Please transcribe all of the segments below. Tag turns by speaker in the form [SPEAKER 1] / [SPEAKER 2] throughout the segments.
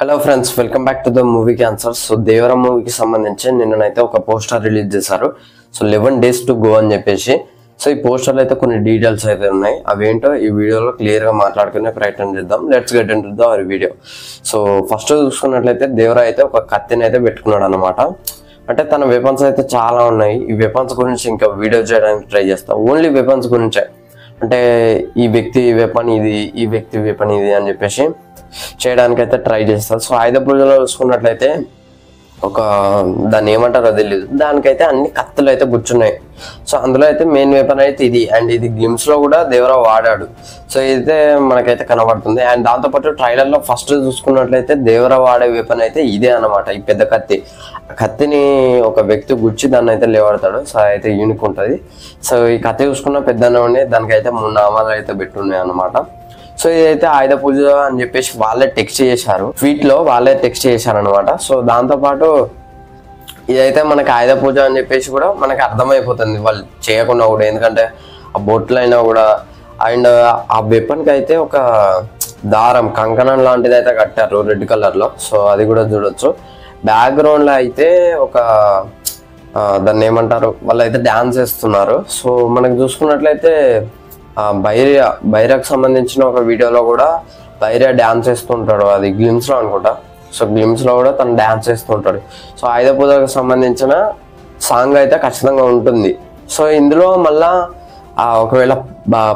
[SPEAKER 1] Hello friends, welcome back to the movie cancer. So Devara మూవీకి సంబంధించి నిన్ననైతే ఒక పోస్టర్ రిలీజ్ చేశారు. సో 11 days to go అని చెప్పేసి. సో ఈ పోస్టర్లో అయితే కొన్ని డీటెయిల్స్ అయితే ఉన్నాయి. అవేంటో ఈ వీడియోలో క్లియర్గా మాట్లాడుకునే ప్రయత్నం చేద్దాం. Let's get into the video. So first చూసుకున్నట్లయితే దేవరా అయితే ఒక కత్తిని అయితే పెట్టుకున్నాడు అనమాట. అంటే తన వెపన్స్ అయితే చాలా ఉన్నాయి. ఈ వెపన్స్ గురించి ఇంకా వీడియో చేయడానికి ట్రై చేస్తాం. ఓన్లీ వెపన్స్ గురించే, అంటే ఈ వ్యక్తి వెపన్ ఇది, ఈ వ్యక్తి వెపన్ ఇది అని చెప్పేసి చేయడానికి అయితే ట్రై చేస్తారు. సో ఆయుధ పూజలో చూసుకున్నట్లయితే ఒక దాన్ని ఏమంటారో తెలియదు, దానికైతే అన్ని కత్తులు అయితే గుచ్చున్నాయి. సో అందులో అయితే మెయిన్ వెపన్ అయితే ఇది, అండ్ ఇది గేమ్స్ లో కూడా దేవరా వాడాడు. సో ఇదైతే మనకైతే కనబడుతుంది. అండ్ దాంతోపాటు ట్రైలర్ లో ఫస్ట్ చూసుకున్నట్లయితే దేవరా వాడే వెపన్ అయితే ఇదే అనమాట, ఈ పెద్ద కత్తి. కత్తిని ఒక వ్యక్తి గుచ్చి దాన్ని అయితే లేవాడతాడు. సో అయితే యూనిక్ ఉంటుంది. సో ఈ కత్తి చూసుకున్న పెద్దనే ఉన్నాయి, దానికైతే 3 నామాలు అయితే పెట్టున్నాయి అనమాట. సో ఇదైతే ఆయుధ పూజ అని చెప్పేసి వాళ్ళే టెక్స్ట్ చేశారు, ట్వీట్ లో వాళ్ళే టెక్స్ట్ చేశారు అనమాట. సో దాంతోపాటు ఇదైతే మనకి ఆయుధ పూజ అని చెప్పేసి కూడా మనకి అర్థమైపోతుంది వాళ్ళు చేయకుండా కూడా, ఎందుకంటే ఆ బొట్లు అయినా కూడా. అండ్ ఆ వెపన్కి అయితే ఒక దారం కంకణం లాంటిది అయితే కట్టారు రెడ్ కలర్ లో. సో అది కూడా చూడొచ్చు. బ్యాక్గ్రౌండ్ లో అయితే ఒక దాన్ని ఏమంటారు, వాళ్ళు అయితే డాన్స్ చేస్తున్నారు. సో మనకు చూసుకున్నట్లయితే బైరాకు సంబంధించిన ఒక వీడియోలో కూడా బైరా డాన్స్ చేస్తుంటాడు, అది గ్లిమ్స్ లో అనుకుంటా. సో గ్లిమ్స్ లో కూడా తను డాన్స్ చేస్తుంటాడు. సో ఆయుధ పూజకు సంబంధించిన సాంగ్ అయితే ఖచ్చితంగా ఉంటుంది. సో ఇందులో మళ్ళా ఒకవేళ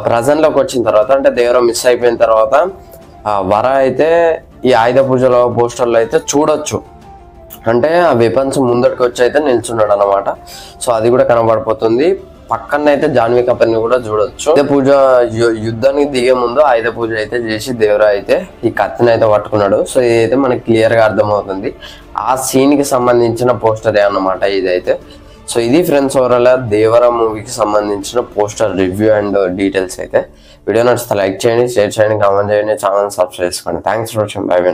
[SPEAKER 1] ప్రజెంట్ లోకి వచ్చిన తర్వాత, అంటే దేవరా మిస్ అయిపోయిన తర్వాత వర అయితే ఈ ఆయుధ పూజలో పోస్టర్లో అయితే చూడొచ్చు. అంటే ఆ వెపన్స్ ముందటికి వచ్చి అయితే నిల్చున్నాడు అనమాట. సో అది కూడా కనబడిపోతుంది. పక్కన అయితే జాన్వీ కపూర్ని కూడా చూడొచ్చు. ఆయుధ పూజ యుద్ధానికి దిగే ముందు ఆయుధ పూజ అయితే చేసి దేవరా అయితే ఈ కత్తిని అయితే పట్టుకున్నాడు. సో ఇదైతే మనకి క్లియర్ గా అర్థమవుతుంది. ఆ సీన్ కి సంబంధించిన పోస్టరే అన్నమాట ఇదైతే. సో ఇది ఫ్రెండ్స్ ఓవరాల్ దేవరా మూవీకి సంబంధించిన పోస్టర్ రివ్యూ అండ్ డీటెయిల్స్ అయితే. వీడియో నచ్చితే లైక్ చేయండి, షేర్ చేయండి, కామెంట్ చేయండి, ఛానల్ సబ్స్క్రైబ్ చేసుకోండి. Thanks for watching. By by.